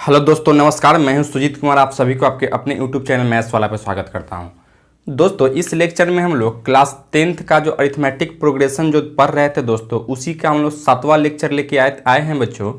Hello दोस्तों, नमस्कार। मैं हूं सुजीत कुमार। आप सभी को आपके अपने यूट्यूब चैनल मैथ्स वाला पे स्वागत करता हूं। दोस्तों, इस लेक्चर में हम लोग क्लास 10th का जो अरिथमेटिक प्रोग्रेशन जो पढ़ रहे थे दोस्तों, उसी का हम लोग 7वां लेक्चर लेके आए हैं बच्चों।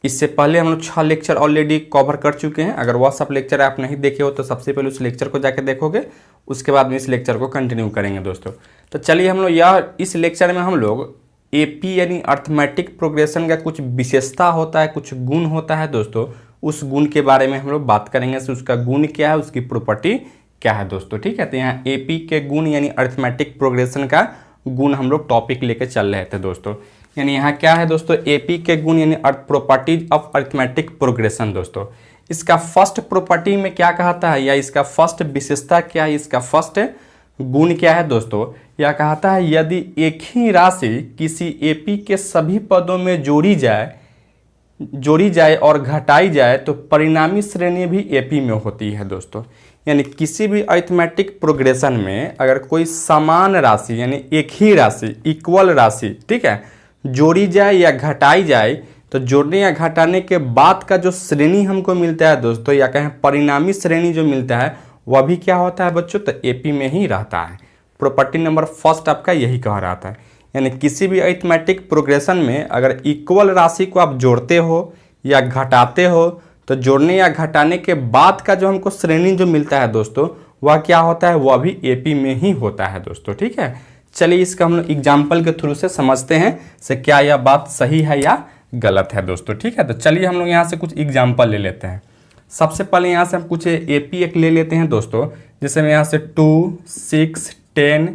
इससे पहले हम लोग 6 लेक्चर ऑलरेडी कवर कर चुके हैं। अगर वह सब लेक्चर आप नहीं देखे हो तो सबसे पहले उस लेक्चर को जाके देखोगे, उसके बाद में इस लेक्चर को कंटिन्यू करेंगे दोस्तों। तो चलिए हम लोग इस लेक्चर में हम लोग एपी यानी अरिथमेटिक प्रोग्रेशन का कुछ विशेषता होता है, कुछ गुण होता है दोस्तों, उस गुण के बारे में हम लोग बात करेंगे। उसका गुण क्या है, उसकी प्रॉपर्टी क्या है दोस्तों, ठीक है। तो यहाँ एपी के गुण यानी अरिथमेटिक प्रोग्रेशन का गुण हम लोग टॉपिक लेके चल रहे थे दोस्तों। यानी यहाँ क्या है दोस्तों, एपी के गुण यानी प्रॉपर्टीज ऑफ अरिथमेटिक प्रोग्रेशन दोस्तों। इसका फर्स्ट प्रॉपर्टी में क्या कहता है, या इसका फर्स्ट विशेषता क्या है, इसका फर्स्ट गुण क्या है दोस्तों। यह कहता है यदि एक ही राशि किसी एपी के सभी पदों में जोड़ी जाए और घटाई जाए तो परिणामी श्रेणी भी एपी में होती है दोस्तों। यानी किसी भी अरिथमेटिक प्रोग्रेशन में अगर कोई समान राशि यानी एक ही राशि इक्वल राशि, ठीक है, जोड़ी जाए या घटाई जाए तो जोड़ने या घटाने के बाद का जो श्रेणी हमको मिलता है दोस्तों, या कहें परिणामी श्रेणी जो मिलता है, वह भी क्या होता है बच्चों, तो एपी में ही रहता है। प्रॉपर्टी नंबर फर्स्ट आपका यही कह रहा था। यानी किसी भी अरिथमेटिक प्रोग्रेशन में अगर इक्वल राशि को आप जोड़ते हो या घटाते हो तो जोड़ने या घटाने के बाद का जो हमको श्रेणी जो मिलता है दोस्तों, वह क्या होता है, वह भी एपी में ही होता है दोस्तों, ठीक है। चलिए इसका हम लोग एग्जाम्पल के थ्रू से समझते हैं से क्या यह बात सही है या गलत है दोस्तों, ठीक है। तो चलिए हम लोग यहाँ से कुछ एग्जाम्पल ले लेते हैं। सबसे पहले यहाँ से हम कुछ एपी एक ले लेते हैं दोस्तों। जैसे मैं यहाँ से 2, 6, 10,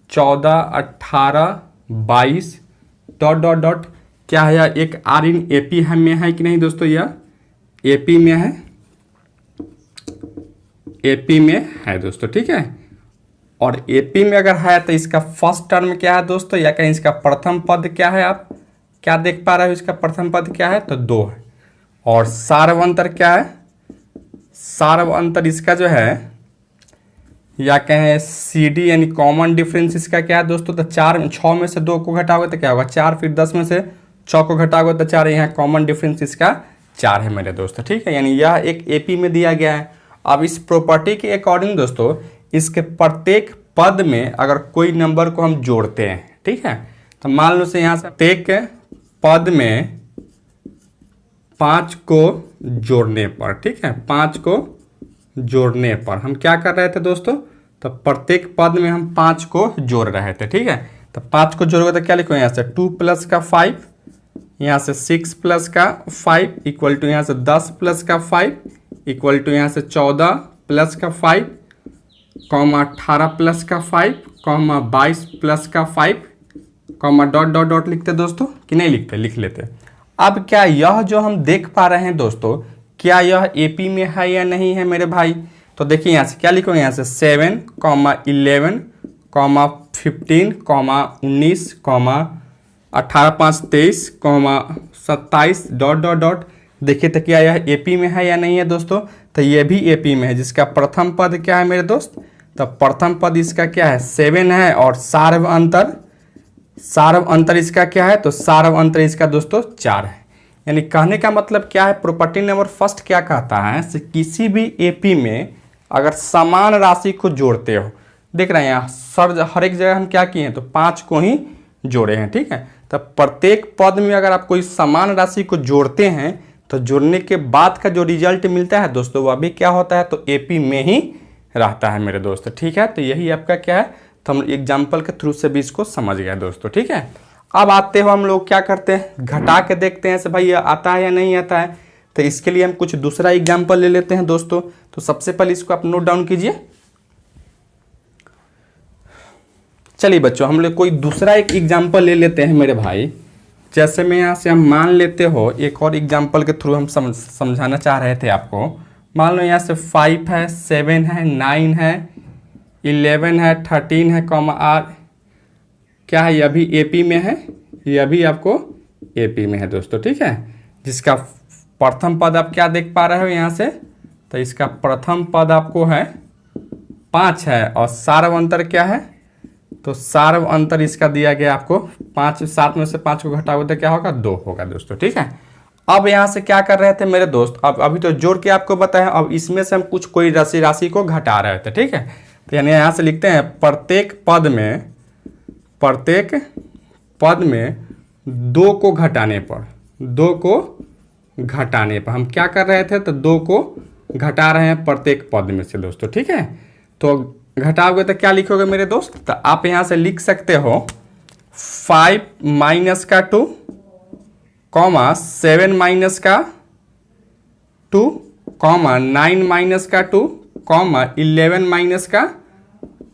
14, 18, 22 डॉट डॉट डॉट क्या है, यह एक आर इन एपी में है कि नहीं दोस्तों, यह एपी में है, एपी में है दोस्तों, ठीक है। और एपी में अगर है तो इसका फर्स्ट टर्म क्या है दोस्तों, या कहीं इसका प्रथम पद क्या है, आप क्या देख पा रहे हो, इसका प्रथम पद क्या है, तो 2 है। और सार्वअंतर क्या है, सार्वअंतर इसका जो है, या कहें सी डी यानी कॉमन डिफरेंस इसका क्या है दोस्तों, तो 6 में से 2 को घटाओगे तो क्या होगा 4, फिर 10 में से 6 को घटाओगे तो 4। यहाँ कॉमन डिफरेंस इसका 4 है मेरे दोस्तों, ठीक है। यानी यह एक एपी में दिया गया है। अब इस प्रॉपर्टी के अकॉर्डिंग दोस्तों, इसके प्रत्येक पद में अगर कोई नंबर को हम जोड़ते हैं, ठीक है, तो मान लो से यहाँ से प्रत्येक पद में 5 को जोड़ने पर, ठीक है, 5 को जोड़ने पर हम क्या कर रहे थे दोस्तों, तो प्रत्येक पद में हम 5 को जोड़ रहे थे, ठीक है। तो 5 को जोड़ोगे तो क्या लिखो, यहाँ से 2 प्लस का 5, यहाँ से 6 प्लस का 5 इक्वल टू यहाँ से 10 प्लस का 5 इक्वल टू यहाँ से 14 प्लस का 5, 18 प्लस का 5, 22 प्लस का 5, डॉट डॉट डॉट लिखते दोस्तों कि नहीं लिखते, लिख लेते। अब क्या यह जो हम देख पा रहे हैं दोस्तों, क्या यह एपी में है या नहीं है मेरे भाई। तो देखिए यहाँ से क्या लिखोगे, यहाँ से 7, 11, 15, 19, 18, 5, 23, 27 डॉट डॉट डॉट। देखिए तो क्या यह एपी में है या नहीं है दोस्तों, तो यह भी एपी में है। जिसका प्रथम पद क्या है मेरे दोस्त, तो प्रथम पद इसका क्या है 7 है, और सार्व अंतर इसका क्या है, तो सार्व अंतर इसका दोस्तों 4 है। यानी कहने का मतलब क्या है, प्रॉपर्टी नंबर फर्स्ट क्या कहता है, किसी भी एपी में अगर समान राशि को जोड़ते हो, देख रहे हैं यहाँ सर हर एक जगह हम क्या किए हैं, तो 5 को ही जोड़े हैं, ठीक है। तो प्रत्येक पद में अगर आप कोई समान राशि को जोड़ते हैं तो जोड़ने के बाद का जो रिजल्ट मिलता है दोस्तों, वह भी क्या होता है, तो एपी में ही रहता है मेरे दोस्तों, ठीक है। तो यही आपका क्या है, तो हम एग्जाम्पल के थ्रू से भी इसको समझ गए दोस्तों, ठीक है। अब आते हो हम लोग क्या करते हैं, घटा के देखते हैं से भाई ये आता है या नहीं आता है। तो इसके लिए हम कुछ दूसरा एग्जाम्पल ले लेते हैं दोस्तों। तो सबसे पहले इसको आप नोट डाउन कीजिए। चलिए बच्चों, हम लोग कोई दूसरा एक एग्जाम्पल ले लेते हैं मेरे भाई। जैसे मैं यहाँ से हम मान लेते हो, एक और एग्जाम्पल के थ्रू हम समझाना चाह रहे थे आपको। मान लो यहाँ से 5 है, 7 है, 9 है, 11 है, 13 है, आर क्या है, यह भी एपी में है, यह भी आपको एपी में है दोस्तों, ठीक है। जिसका प्रथम पद आप क्या देख पा रहे हो यहाँ से, तो इसका प्रथम पद आपको है 5 है, और सार्व अंतर क्या है, तो सार्व अंतर इसका दिया गया आपको 5, 7 में से 5 को घटाओगे तो क्या होगा 2 होगा दोस्तों, ठीक है। अब यहाँ से क्या कर रहे थे मेरे दोस्त, अब अभी तो जोड़ के आपको बताया, अब इसमें से हम कुछ कोई राशि को घटा रहे थे, ठीक है। तो यानी यहाँ से लिखते हैं प्रत्येक पद में 2 को घटाने पर हम क्या कर रहे थे, तो 2 को घटा रहे हैं प्रत्येक पद में से दोस्तों, ठीक है। तो घटाओगे तो क्या लिखोगे मेरे दोस्त, तो आप यहाँ से लिख सकते हो 5 माइनस का 2 कॉमा 7 माइनस का 2 कॉमा 9 माइनस का 2 कॉमा 11 माइनस का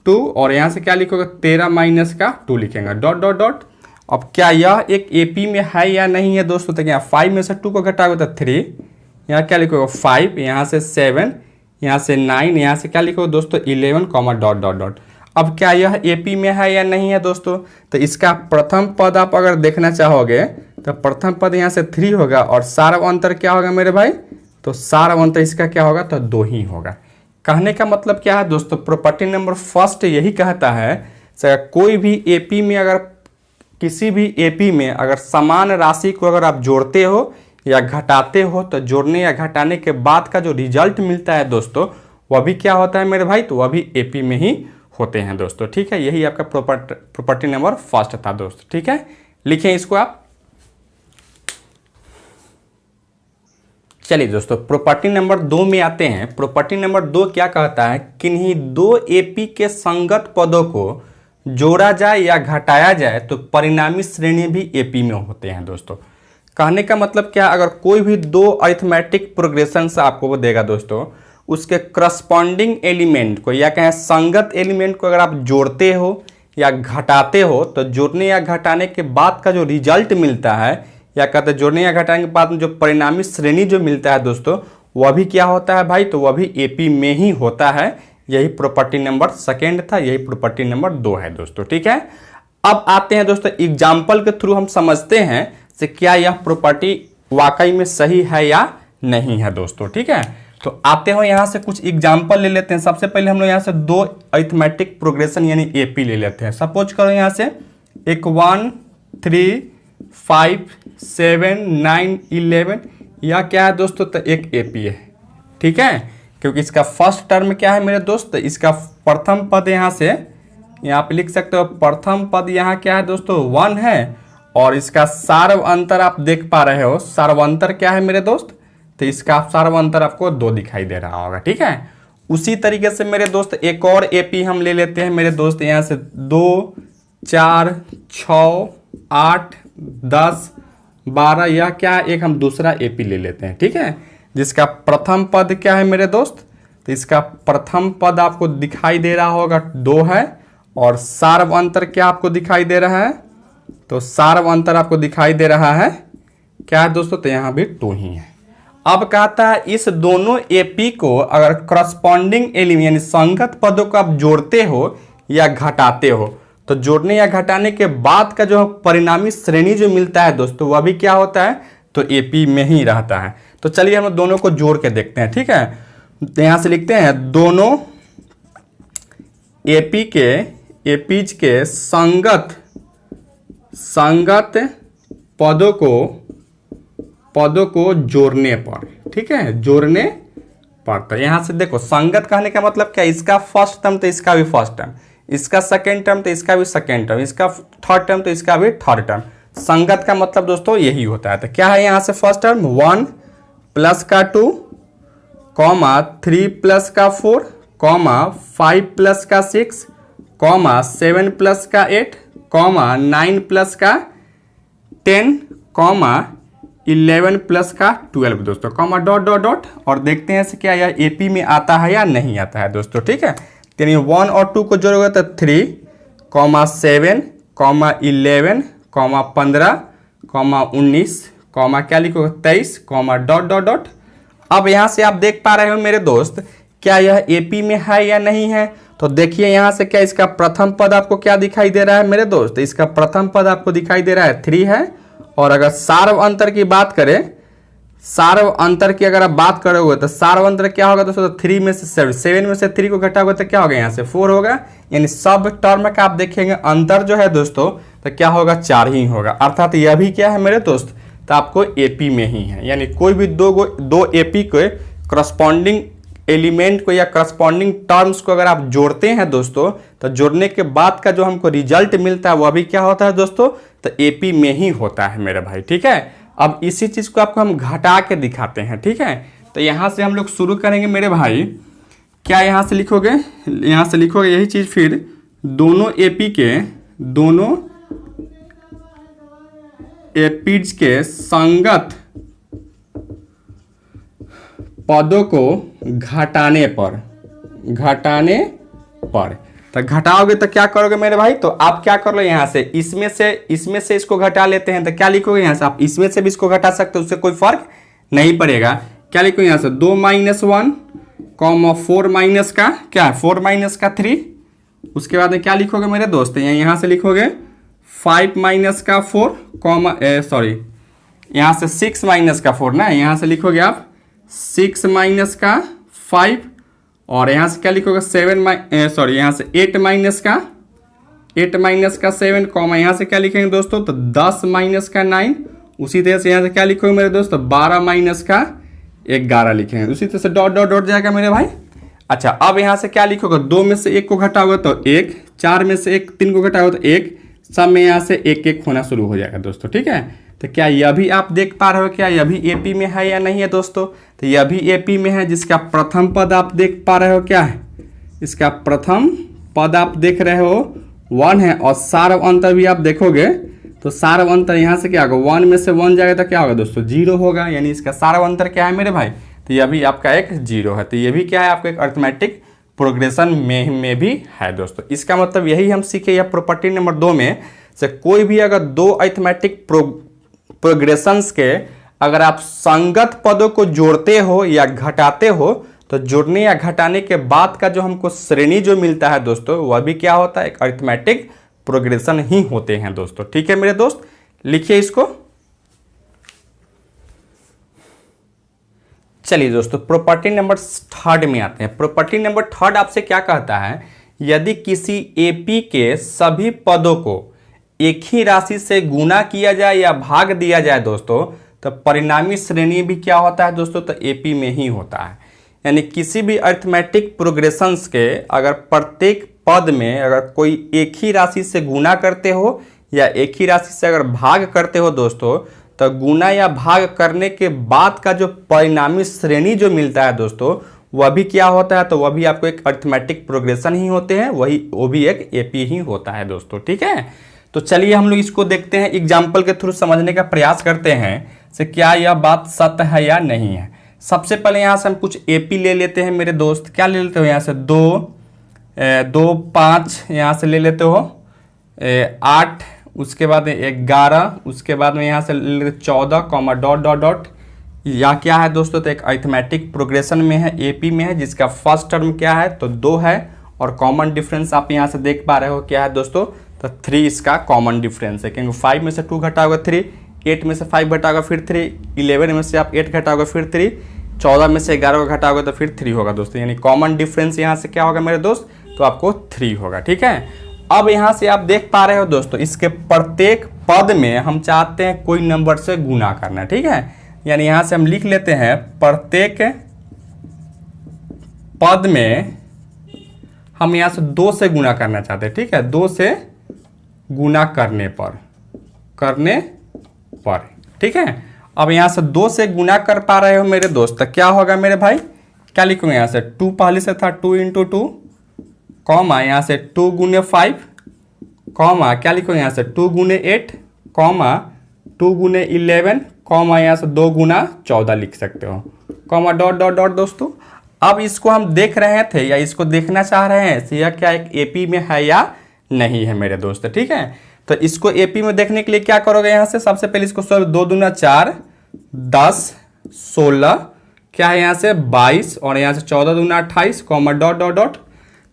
2 और यहाँ से क्या लिखोगे 13 माइनस का 2 लिखेंगे डॉट डॉट डॉट। अब क्या यह एक एपी में है या नहीं है दोस्तों, तो यहाँ 5 में से 2 को घटाओगे तो 3, यहाँ क्या लिखोगे 5, यहाँ से 7, यहाँ से 9, यहाँ से क्या लिखोगे दोस्तों 11 कॉमा डॉट डॉट डॉट। अब क्या यह एपी में है या नहीं है दोस्तों, तो इसका प्रथम पद आप अगर देखना चाहोगे तो प्रथम पद यहाँ से 3 होगा और सार्व अंतर क्या होगा मेरे भाई, तो सार्व अंतर इसका क्या होगा, तो 2 ही होगा। कहने का मतलब क्या है दोस्तों, प्रॉपर्टी नंबर फर्स्ट यही कहता है कोई भी एपी में अगर किसी भी एपी में अगर समान राशि को अगर आप जोड़ते हो या घटाते हो तो जोड़ने या घटाने के बाद का जो रिजल्ट मिलता है दोस्तों वह भी क्या होता है मेरे भाई, तो वह भी एपी में ही होते हैं दोस्तों, ठीक है। यही आपका प्रॉपर्टी नंबर फर्स्ट था दोस्तों, ठीक है। लिखें इसको आप। चलिए दोस्तों प्रॉपर्टी नंबर 2 में आते हैं। प्रॉपर्टी नंबर 2 क्या कहता है, किन्हीं 2 एपी के संगत पदों को जोड़ा जाए या घटाया जाए तो परिणामी श्रेणी भी एपी में होते हैं दोस्तों। कहने का मतलब क्या, अगर कोई भी 2 अरिथमेटिक प्रोग्रेशन से आपको वो देगा दोस्तों, उसके करस्पॉन्डिंग एलिमेंट को या कहें संगत एलिमेंट को अगर आप जोड़ते हो या घटाते हो तो जोड़ने या घटाने के बाद का जो रिजल्ट मिलता है या कहते हैं जोड़ने या घटाने के बाद में जो परिणामी श्रेणी जो मिलता है दोस्तों वह भी क्या होता है भाई, तो वह भी एपी में ही होता है। यही प्रॉपर्टी नंबर सेकेंड था, यही प्रॉपर्टी नंबर 2 है दोस्तों, ठीक है। अब आते हैं दोस्तों एग्जाम्पल के थ्रू हम समझते हैं से क्या यह प्रॉपर्टी वाकई में सही है या नहीं है दोस्तों, ठीक है। तो आते हो यहाँ से कुछ एग्जाम्पल ले लेते हैं। सबसे पहले हम लोग यहाँ से 2 अरिथमेटिक प्रोग्रेशन यानी एपी ले लेते हैं। सपोज करो यहाँ से एक 1 3 5 7 9 11 यह क्या है दोस्तों, तो एक एपी है, ठीक है। क्योंकि इसका फर्स्ट टर्म क्या है मेरे दोस्त, इसका प्रथम पद यहाँ से यहाँ पे लिख सकते हो, प्रथम पद यहाँ क्या है दोस्तों 1 है और इसका सार्व अंतर आप देख पा रहे हो, सार्व अंतर क्या है मेरे दोस्त, तो इसका सार्व अंतर आपको 2 दिखाई दे रहा होगा, ठीक है। उसी तरीके से मेरे दोस्त एक और एपी हम ले लेते हैं मेरे दोस्त, यहाँ से 2 4 6 8 10 12 यह क्या है, एक हम दूसरा एपी ले लेते हैं, ठीक है। जिसका प्रथम पद क्या है मेरे दोस्त, तो इसका प्रथम पद आपको दिखाई दे रहा होगा 2 है और सार्व अंतर क्या आपको दिखाई दे रहा है, तो सार्व अंतर आपको दिखाई दे रहा है क्या है दोस्तों, तो यहाँ भी 2 ही है। अब कहता है इस दोनों एपी को अगर करस्पॉन्डिंग एलिमेंट यानी संगत पदों को आप जोड़ते हो या घटाते हो तो जोड़ने या घटाने के बाद का जो परिणामी श्रेणी जो मिलता है दोस्तों वह भी क्या होता है, तो एपी में ही रहता है। तो चलिए हम दोनों को जोड़ के देखते हैं, ठीक है। तो यहाँ से लिखते हैं दोनों एपीज के संगत पदों को जोड़ने पर, ठीक है, जोड़ने पर। तो यहाँ से देखो संगत कहने का मतलब क्या, इसका फर्स्ट टर्म तो इसका भी फर्स्ट टर्म, इसका सेकेंड टर्म तो इसका भी सेकेंड टर्म, इसका थर्ड टर्म तो इसका भी थर्ड टर्म। संगत का मतलब दोस्तों यही होता है। तो क्या है यहाँ से फर्स्ट टर्म 1 प्लस का 2 कॉमा 3 प्लस का 4 कॉमा 5 प्लस का 6 कॉमा 7 प्लस का 8 कॉमा 9 प्लस का 10 कॉमा 11 प्लस का 12 दोस्तों, कॉमा डॉट डॉट डॉट। और देखते हैं क्या यह एपी में आता है या नहीं आता है दोस्तों, ठीक है। यानी 1 और 2 को जोड़ोगे तो 3 comma 7 comma 11 comma 15 comma 19 comma क्या लिखोगे 23 कॉमा डॉट डॉट डॉट। अब यहाँ से आप देख पा रहे हो मेरे दोस्त क्या यह एपी में है या नहीं है। तो देखिए यहाँ से क्या इसका प्रथम पद आपको क्या दिखाई दे रहा है मेरे दोस्त, इसका प्रथम पद आपको दिखाई दे रहा है 3 है। और अगर सार्व अंतर की बात करें, सार्व अंतर की अगर आप बात करोगे तो सार्व अंतर क्या होगा दोस्तों, तो 3 में से 7 में से 3 को घटाओगे तो क्या होगा, यहाँ से 4 होगा। यानी सब टर्म का आप देखेंगे अंतर जो है दोस्तों तो क्या होगा 4 ही होगा। अर्थात यह भी क्या है मेरे दोस्त, तो आपको एपी में ही है। यानी कोई भी दो एपी के करस्पॉन्डिंग एलिमेंट को या करस्पॉन्डिंग टर्म्स को अगर आप जोड़ते हैं दोस्तों, तो जोड़ने के बाद का जो हमको रिजल्ट मिलता है वह भी क्या होता है दोस्तों, तो एपी में ही होता है मेरे भाई। ठीक है, अब इसी चीज को आपको हम घटा के दिखाते हैं। ठीक है, तो यहां से हम लोग शुरू करेंगे मेरे भाई। क्या यहां से लिखोगे, यहां से लिखोगे यही चीज, फिर दोनों एपीज के संगत पदों को घटाने पर तो घटाओगे तो क्या करोगे मेरे भाई, तो आप क्या कर लो, यहां से इसमें से इसको घटा लेते हैं। तो क्या लिखोगे यहां से, आप इसमें से भी इसको घटा सकते हो, उससे कोई फर्क नहीं पड़ेगा। क्या लिखोगे यहां से 2 - 1 कॉमा 4 माइनस का क्या है, 4 माइनस का 3। उसके बाद में क्या लिखोगे मेरे दोस्त, यहां से लिखोगे 5 माइनस का 4 कॉमा यहां से 6 माइनस का 4 ना, यहां से लिखोगे आप 6 माइनस का 5, और यहां से क्या लिखोगे 8 माइनस का 7 कॉमा यहां से क्या लिखेंगे दोस्तों, तो 10 माइनस का 9। उसी तरह से यहां से क्या लिखोगे मेरे दोस्त, 12 माइनस का 11 लिखेंगे। उसी तरह से डॉट डॉट डॉट जाएगा मेरे भाई। अच्छा, अब यहां से क्या लिखोगे, 2 में से 1 को घटाओगे तो 1, 4 में से 3 को घटाओगे तो 1, सब में यहां से 1 1 होना शुरू हो जाएगा दोस्तों। ठीक है, तो क्या यह भी आप देख पा रहे हो, क्या यह भी एपी में है या नहीं है दोस्तों, तो यह भी एपी में है। जिसका प्रथम पद आप देख पा रहे हो क्या है, इसका प्रथम पद आप देख रहे हो 1 है, और सार्व अंतर भी आप देखोगे तो सार्व अंतर यहाँ से क्या होगा, 1 में से 1 जाएगा तो क्या होगा दोस्तों, 0 होगा। यानी इसका सार्व अंतर क्या है मेरे भाई, तो यह भी आपका एक 0 है। तो ये भी क्या है, आपका एक अरिथमेटिक प्रोग्रेशन में भी है दोस्तों। इसका मतलब यही हम सीखे, या प्रॉपर्टी नंबर 2 में से कोई भी अगर दो अरिथमेटिक प्रोग्रेशंस के अगर आप संगत पदों को जोड़ते हो या घटाते हो, तो जोड़ने या घटाने के बाद का जो हमको श्रेणी जो मिलता है दोस्तों, वह भी क्या होता है, एक अरिथमेटिक प्रोग्रेशन ही होते हैं दोस्तों। ठीक है मेरे दोस्त, लिखिए इसको। चलिए दोस्तों, प्रॉपर्टी नंबर 3 में आते हैं। प्रॉपर्टी नंबर 3 आपसे क्या कहता है, यदि किसी एपी के सभी पदों को एक ही राशि से गुना किया जाए या भाग दिया जाए दोस्तों, तो परिणामी श्रेणी भी क्या होता है दोस्तों, तो एपी में ही होता है। यानी किसी भी अरिथमेटिक प्रोग्रेशंस के अगर प्रत्येक पद में अगर कोई एक ही राशि से गुना करते हो या एक ही राशि से अगर भाग करते हो दोस्तों, तो गुना या भाग करने के बाद का जो परिणामी श्रेणी जो मिलता है दोस्तों, वह भी क्या होता है, तो वह भी आपको एक अरिथमेटिक प्रोग्रेशन ही होते हैं, वो भी एक एपी ही होता है दोस्तों। ठीक है, तो चलिए हम लोग इसको देखते हैं, एग्जाम्पल के थ्रू समझने का प्रयास करते हैं से क्या यह बात सत्य है या नहीं है। सबसे पहले यहाँ से हम कुछ एपी ले लेते हैं मेरे दोस्त। क्या ले लेते हो, यहाँ से 2 5 यहाँ से ले लेते हो 8, उसके बाद 11, उसके बाद में यहाँ से ले लेते 14 कॉमा डॉट डॉट डॉट। या क्या है दोस्तों, तो एक अरिथमेटिक प्रोग्रेशन में है, एपी में है, जिसका फर्स्ट टर्म क्या है, तो 2 है, और कॉमन डिफरेंस आप यहाँ से देख पा रहे हो क्या है दोस्तों, तो 3 इसका कॉमन डिफरेंस है। क्योंकि 5 में से 2 घटाओगे 3, 8 में से 5 घटाओगे फिर 3, 11 में से आप 8 घटाओगे फिर 3, 14 में से 11 को घटाओगे तो फिर 3 होगा दोस्तों। यानी कॉमन डिफरेंस यहाँ से क्या होगा मेरे दोस्त, तो आपको 3 होगा। ठीक है, अब यहाँ से आप देख पा रहे हो दोस्तों, इसके प्रत्येक पद में हम चाहते हैं कोई नंबर से गुना करना। ठीक है, यानी यहाँ से हम लिख लेते हैं प्रत्येक पद में हम यहाँ से 2 से गुना करना चाहते हैं। ठीक है, 2 से गुना करने पर ठीक है। अब यहाँ से 2 से गुना कर पा रहे हो मेरे दोस्त, तो क्या होगा मेरे भाई, क्या लिखूंगा यहाँ से 2 पहले से था 2 × 2 कॉमा यहाँ से 2 × 5 कॉमा क्या लिखूंगा यहाँ से 2 × 8 कॉमा 2 × 11 कॉमा यहाँ से 2 × 14 लिख सकते हो, कॉमा डॉट डॉट डॉट दोस्तों। अब इसको हम देख रहे थे या इसको देखना चाह रहे हैं तो यह क्या एक एपी में है या नहीं है मेरे दोस्त। ठीक है, तो इसको एपी में देखने के लिए क्या करोगे, यहाँ से सबसे पहले इसको 2 दूना 4 10 16 क्या है यहाँ से 22 और यहाँ से 14 दूना 28 कॉमा डॉट डॉट डॉट।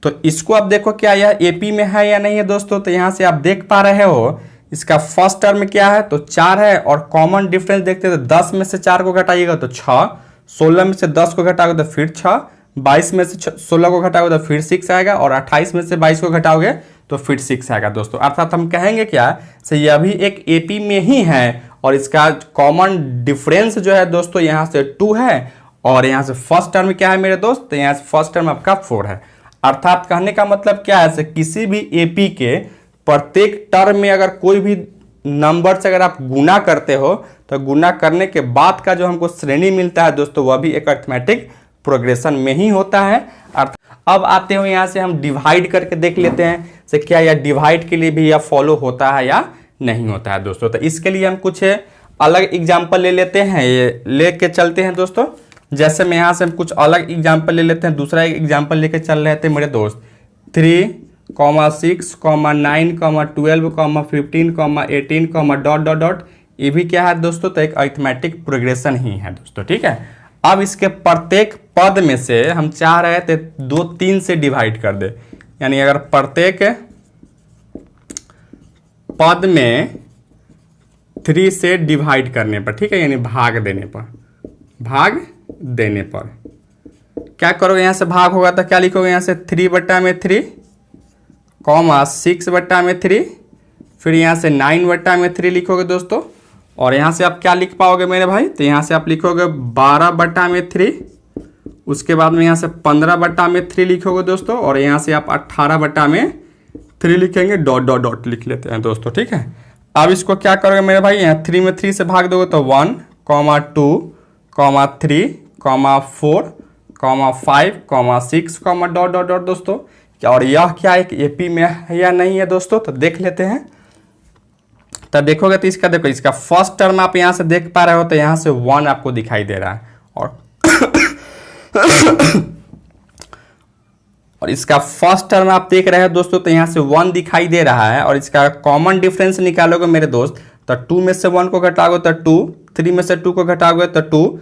तो इसको आप देखो क्या यह एपी में है या नहीं है दोस्तों। तो यहाँ से आप देख पा रहे हो इसका फर्स्ट टर्म क्या है, तो 4 है, और कॉमन डिफरेंस देखते हैं तो 10 में से 4 को घटाइएगा तो 6, 16 में से 10 को घटाओगे तो फिर 6, 22 में से 16 को घटाओगे तो फिर 6 आएगा, और 28 में से 22 को घटाओगे तो फिर 6 आएगा दोस्तों। अर्थात हम कहेंगे क्या से यह भी एक एपी में ही है और इसका कॉमन डिफरेंस जो है दोस्तों यहाँ से 2 है, और यहाँ से फर्स्ट टर्म क्या है मेरे दोस्त, तो यहाँ से फर्स्ट टर्म आपका 4 है। अर्थात कहने का मतलब क्या है, किसी भी एपी के प्रत्येक टर्म में अगर कोई भी नंबर से अगर आप गुना करते हो तो गुना करने के बाद का जो हमको श्रेणी मिलता है दोस्तों वह भी एक अरिथमेटिक प्रोग्रेशन में ही होता है। अब आते हो यहाँ से हम डिवाइड करके देख लेते हैं से क्या यह डिवाइड के लिए भी यह फॉलो होता है या नहीं होता है दोस्तों। तो इसके लिए हम कुछ अलग एग्जाम्पल ले लेते हैं, ये लेके चलते हैं दोस्तों। जैसे मैं यहाँ से हम कुछ अलग एग्जाम्पल ले लेते हैं, दूसरा एक एग्जाम्पल लेके चल रहे थे मेरे दोस्त 3, 6, 9, 12, 15, 18, डॉट डॉट डॉट, ये भी क्या है दोस्तों, तो एक अरिथमेटिक प्रोग्रेशन ही है दोस्तों, ठीक है। अब इसके प्रत्येक पद में से हम चाह रहे थे 2 3 से डिवाइड कर दे, यानी अगर प्रत्येक पद में 3 से डिवाइड करने पर, ठीक है, यानी भाग देने पर क्या करोगे, यहाँ से भाग होगा तो क्या लिखोगे, यहाँ से 3/3, 6/3, फिर यहाँ से 9/3 लिखोगे दोस्तों। और यहाँ से आप क्या लिख पाओगे मेरे भाई, तो यहाँ से आप लिखोगे 12/3, उसके बाद में यहाँ से 15/3 लिखोगे दोस्तों, और यहाँ से आप 18/3 लिखेंगे, डॉट डॉट डॉट लिख लेते हैं दोस्तों, ठीक है। अब इसको क्या करोगे मेरे भाई, यहाँ 3 में 3 से भाग दोगे तो 1, 2, 3, 4, 5, 6, डॉट डॉट डॉट दोस्तों। और यह क्या एक एपी में है या नहीं है दोस्तों, तो देख लेते हैं। तब देखोगे तो इसका देखो, इसका फर्स्ट टर्म आप यहाँ से देख पा रहे हो, तो यहाँ से 1 आपको दिखाई दे रहा है, और इसका फर्स्ट टर्म आप देख रहे हो दोस्तों, तो यहाँ से 1 दिखाई दे रहा है। और इसका कॉमन डिफरेंस निकालोगे मेरे दोस्त, तो 2 में से 1 को घटाओगे तो 2, 3 में से 2 को घटाओगे तो 2,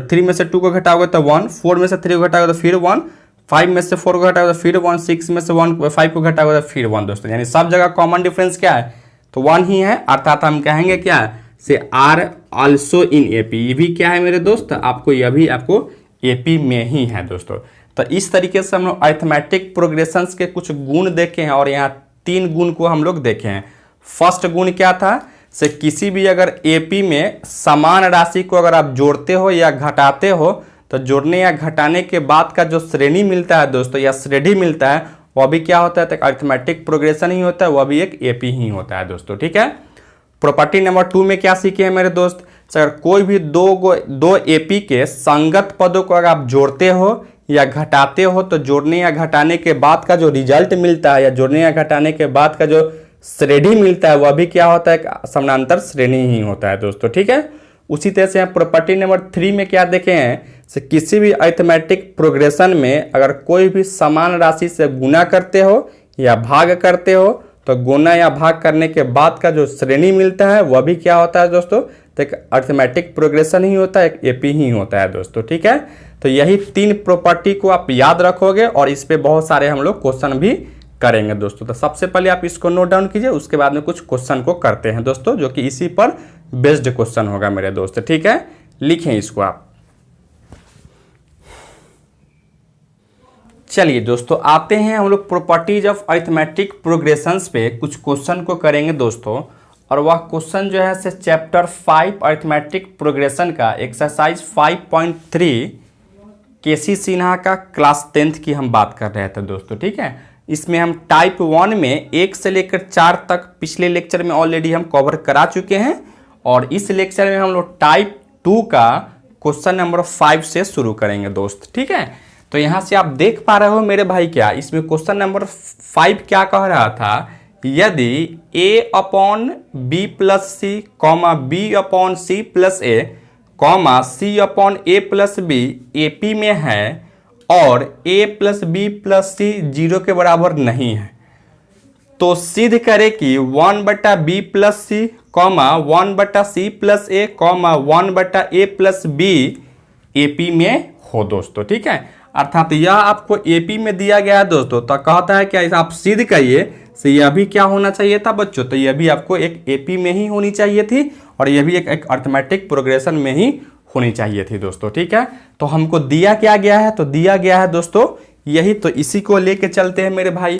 3 में से 2 को घटाओगे तो 1, 4 में से 3 को घटाओगे तो फिर 1, 5 में से 4 को घटाओगे तो फिर 1, 6 में से 5 को घटाओगे तो फिर 1 दोस्तों। यानी सब जगह कॉमन डिफरेंस क्या है, तो 1 ही है। अर्थात हम कहेंगे क्या से आर आल्सो इन एपी, ये भी क्या है मेरे दोस्त, आपको यह भी आपको एपी में ही है दोस्तों। तो इस तरीके से हम लोग अरिथमेटिक प्रोग्रेशंस के कुछ गुण देखे हैं, और यहाँ 3 गुण को हम लोग देखे हैं। फर्स्ट गुण क्या था, से किसी भी अगर एपी में समान राशि को अगर आप जोड़ते हो या घटाते हो, तो जोड़ने या घटाने के बाद का जो श्रेणी मिलता है दोस्तों या श्रेणी मिलता है, वह भी क्या होता है, तो अरिथमेटिक प्रोग्रेशन ही होता है, वह भी एक एपी ही होता है दोस्तों, ठीक है। प्रॉपर्टी नंबर 2 में क्या सीखे हैं मेरे दोस्त, अगर कोई भी दो एपी के संगत पदों को अगर आप जोड़ते हो या घटाते हो, तो जोड़ने या घटाने के बाद का जो रिजल्ट मिलता है या जोड़ने या घटाने के बाद का जो श्रेणी मिलता है, वह भी क्या होता है, समानांतर श्रेणी ही होता है दोस्तों, ठीक है। उसी तरह से प्रॉपर्टी नंबर 3 में क्या देखे हैं, से किसी भी अरिथमेटिक प्रोग्रेशन में अगर कोई भी समान राशि से गुना करते हो या भाग करते हो, तो गुना या भाग करने के बाद का जो श्रेणी मिलता है वह भी क्या होता है दोस्तों, तो एक अरिथमेटिक प्रोग्रेशन ही होता है, एक एपी ही होता है दोस्तों, ठीक है। तो यही 3 प्रॉपर्टी को आप याद रखोगे, और इस पे बहुत सारे हम लोग क्वेश्चन भी करेंगे दोस्तों। तो सबसे पहले आप इसको नोट डाउन कीजिए, उसके बाद में कुछ क्वेश्चन को करते हैं दोस्तों, जो कि इसी पर बेस्ड क्वेश्चन होगा मेरे दोस्त, ठीक है। लिखें इसको आप। चलिए दोस्तों, आते हैं हम लोग प्रॉपर्टीज ऑफ अरिथमेटिक प्रोग्रेशंस पे कुछ क्वेश्चन को करेंगे दोस्तों। और वह क्वेश्चन जो है से चैप्टर 5 अरिथमेटिक प्रोग्रेशन का एक्सरसाइज 5.3 केसी सिन्हा का क्लास 10th की हम बात कर रहे थे दोस्तों, ठीक है। इसमें हम टाइप 1 में 1 से लेकर 4 तक पिछले लेक्चर में ऑलरेडी हम कवर करा चुके हैं, और इस लेक्चर में हम लोग टाइप 2 का क्वेश्चन नंबर 5 से शुरू करेंगे दोस्त, ठीक है। तो यहाँ से आप देख पा रहे हो मेरे भाई, क्या इसमें क्वेश्चन नंबर 5 क्या कह रहा था, यदि a/b+c, b/c+a, c/a+b एपी में है और a+b+c 0 के बराबर नहीं है, तो सिद्ध करे कि 1/b+c, 1/c+a, 1/a+b एपी में हो दोस्तों, ठीक है। अर्थात यह आपको एपी में दिया गया है दोस्तों, तो कहता है कि आप सिद्ध करिए, से यह भी क्या होना चाहिए था बच्चों, तो यह भी आपको एक एपी में ही होनी चाहिए थी, और यह भी एक अरिथमेटिक प्रोग्रेशन में ही होनी चाहिए थी दोस्तों, ठीक है। तो हमको दिया क्या गया है, तो दिया गया है दोस्तों यही, तो इसी को लेके चलते हैं मेरे भाई।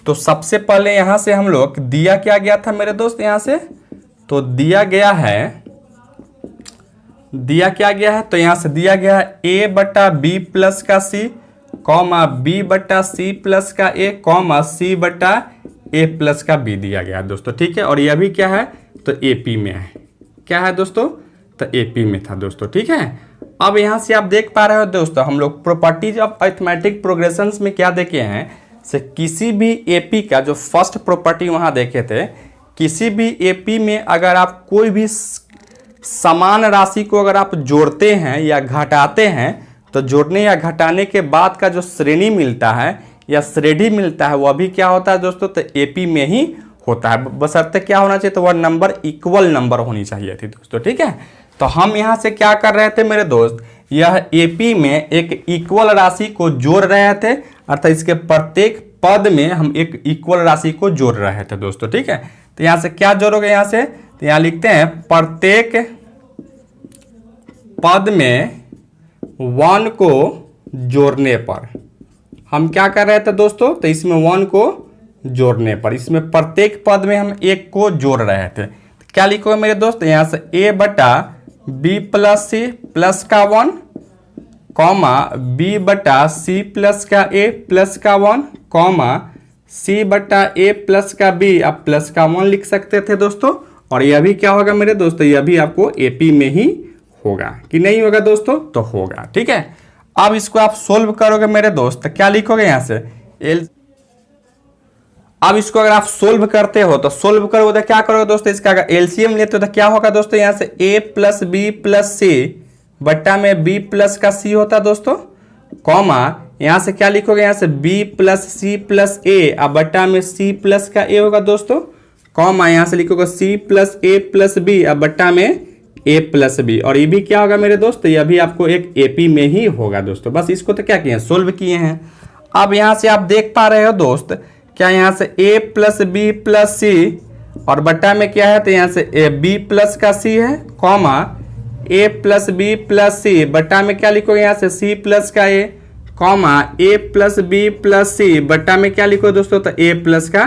तो सबसे पहले यहाँ से हम लोग दिया क्या गया था मेरे दोस्त, यहाँ से तो दिया गया है दिया क्या गया है, तो यहाँ से दिया गया है a बटा बी प्लस का c कॉमा b बटा c प्लस का a कॉमा c बटा a प्लस का b दिया गया है दोस्तों। ठीक है, और यह भी क्या है, तो AP में है। क्या है दोस्तों, तो AP में था दोस्तों। ठीक है, अब यहाँ से आप देख पा रहे हो दोस्तों, हम लोग प्रॉपर्टीज ऑफ अरिथमेटिक प्रोग्रेशंस में क्या देखे हैं, से किसी भी AP का जो फर्स्ट प्रॉपर्टी वहाँ देखे थे, किसी भी AP में अगर आप कोई भी समान राशि को अगर आप जोड़ते हैं या घटाते हैं, तो जोड़ने या घटाने के बाद का जो श्रेणी मिलता है या श्रेणी मिलता है वह भी क्या होता है दोस्तों, तो AP में ही होता है। बशर्ते क्या होना चाहिए, तो वह नंबर इक्वल नंबर होनी चाहिए थी दोस्तों। ठीक है, तो हम यहाँ से क्या कर रहे थे मेरे दोस्त, यह AP में एक इक्वल राशि को जोड़ रहे थे, अर्थात इसके प्रत्येक पद में हम एक इक्वल राशि को जोड़ रहे थे दोस्तों। ठीक है, तो यहाँ से क्या जोड़ोगे, यहाँ से तो यहाँ लिखते हैं प्रत्येक पद में 1 को जोड़ने पर हम क्या कर रहे थे दोस्तों, तो इसमें 1 को जोड़ने पर इसमें प्रत्येक पद में हम 1 को जोड़ रहे थे। तो क्या लिखोगे मेरे दोस्त, यहाँ से a बटा b प्लस c प्लस का 1 कॉमा b बटा c प्लस का a प्लस का 1 कॉमा c बटा a प्लस का b, आप प्लस का 1 लिख सकते थे दोस्तों। और यह भी क्या होगा मेरे दोस्तों, यह भी आपको AP में ही होगा कि नहीं होगा दोस्तों, तो होगा। ठीक है, अब इसको आप सोल्व करोगे मेरे दोस्त, तो क्या लिखोगे यहाँ से अब इसको अगर आप सोल्व करते हो, तो सोल्व करोगे तो क्या करोगे दोस्तों, इसका अगर LCM लेते हो तो क्या होगा दोस्तों, यहाँ से a plus B plus c बट्टा में b प्लस का c होता है दोस्तों, कॉमा यहाँ से क्या लिखोगे, यहाँ से b plus c plus a अब बट्टा में c प्लस का a होगा दोस्तों, कॉमा यहाँ से लिखोगे c plus a plus b अब बट्टा में a प्लस b। और ये भी क्या होगा मेरे दोस्त, यह भी आपको एक AP में ही होगा दोस्तों। बस इसको तो क्या किए हैं, सोल्व किए हैं। अब यहाँ से आप देख पा रहे हो दोस्त, क्या यहाँ से a plus B plus c और बट्टा में क्या है, तो यहाँ से b प्लस का c है, comma a plus B plus c बट्टा में क्या लिखोगे, यहाँ से c प्लस का a comma a plus B plus c बट्टा में क्या लिखो दोस्तों, तो a प्लस का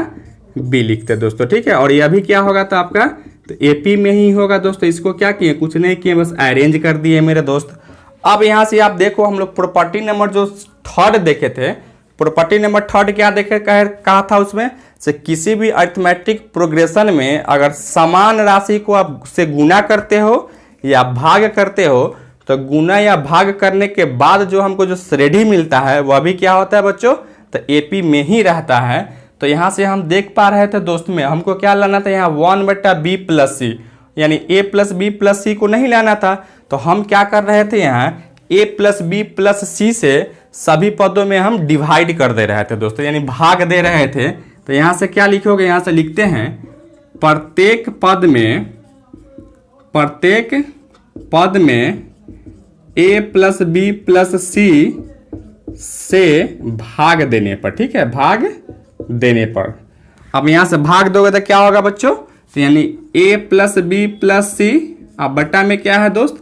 b लिखते दोस्तों। ठीक है, और यह भी क्या होगा, तो आपका तो AP में ही होगा दोस्तों। इसको क्या किए, कुछ नहीं किए, बस अरेंज कर दिए मेरे दोस्त। अब यहाँ से आप देखो, हम लोग प्रॉपर्टी नंबर जो 3 देखे थे, प्रॉपर्टी नंबर 3 क्या देखे कहा था उसमें, से किसी भी अरिथमेटिक प्रोग्रेशन में अगर समान राशि को आप से गुना करते हो या भाग करते हो, तो गुना या भाग करने के बाद जो हमको जो श्रेणी मिलता है वह भी क्या होता है बच्चों, तो AP में ही रहता है। तो यहाँ से हम देख पा रहे थे दोस्त में हमको क्या लाना था, यहाँ 1 बटा बी प्लस सी, यानी a प्लस बी प्लस सी को नहीं लाना था। तो हम क्या कर रहे थे, यहाँ a plus B plus C से सभी पदों में हम डिवाइड कर दे रहे थे दोस्तों, यानी भाग दे रहे थे। तो यहाँ से क्या लिखोगे, यहाँ से लिखते हैं प्रत्येक पद में a plus B plus C से भाग देने पर। ठीक है, भाग देने पर अब यहाँ से भाग दोगे तो क्या होगा बच्चों, तो यानी a plus B plus C अब बट्टा में क्या है दोस्त,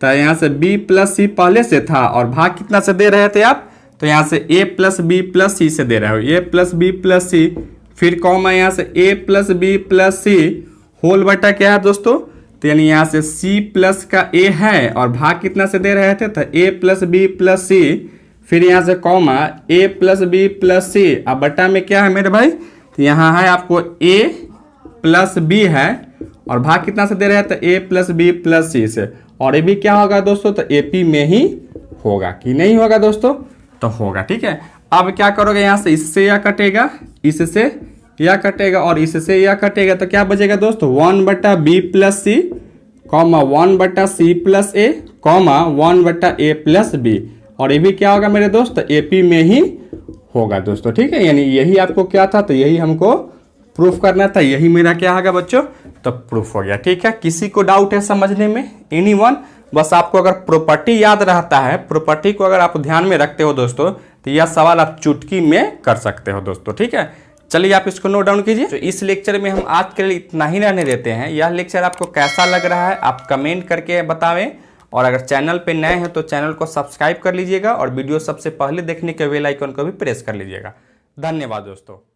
तो यहाँ से b प्लस सी पहले से था और भाग कितना से दे रहे थे आप, तो यहाँ से a plus B plus C से दे रहे हो, a plus B plus C, फिर कॉमा यहाँ से a plus B plus C whole बट्टा क्या है दोस्तों, तो यानी यहाँ से c प्लस का a है और भाग कितना से दे रहे थे, तो a plus B plus C, फिर यहाँ से comma a plus B plus C अब बट्टा में क्या है मेरे भाई, तो यहाँ है आपको a प्लस बी है और भाग कितना से दे रहे हैं, तो a plus B plus C से। और ये भी क्या होगा दोस्तों, तो AP में ही होगा कि नहीं होगा दोस्तों, तो होगा। ठीक है, अब क्या करोगे, यहाँ से इससे यह कटेगा, इससे यह कटेगा और इससे यह कटेगा, तो क्या बचेगा दोस्तों, 1 बटा बी प्लस सी कॉमा 1 बटा सी प्लस ए कॉमा 1 बटा ए प्लस बी। और ये भी क्या होगा मेरे दोस्त, तो AP में ही होगा दोस्तों। ठीक है, यानी यही आपको क्या था, तो यही हमको प्रूफ करना था, यही मेरा क्या होगा बच्चों, तो प्रूफ हो गया। ठीक है, किसी को डाउट है समझने में, एनीवन? बस आपको अगर प्रॉपर्टी याद रहता है, प्रॉपर्टी को अगर आप ध्यान में रखते हो दोस्तों, तो यह सवाल आप चुटकी में कर सकते हो दोस्तों। ठीक है, चलिए आप इसको नोट डाउन कीजिए। तो इस लेक्चर में हम आज के लिए इतना ही रहने देते हैं। यह लेक्चर आपको कैसा लग रहा है आप कमेंट करके बतावें, और अगर चैनल पे नए हैं तो चैनल को सब्सक्राइब कर लीजिएगा और वीडियो सबसे पहले देखने के बेल आइकन को भी प्रेस कर लीजिएगा। धन्यवाद दोस्तों।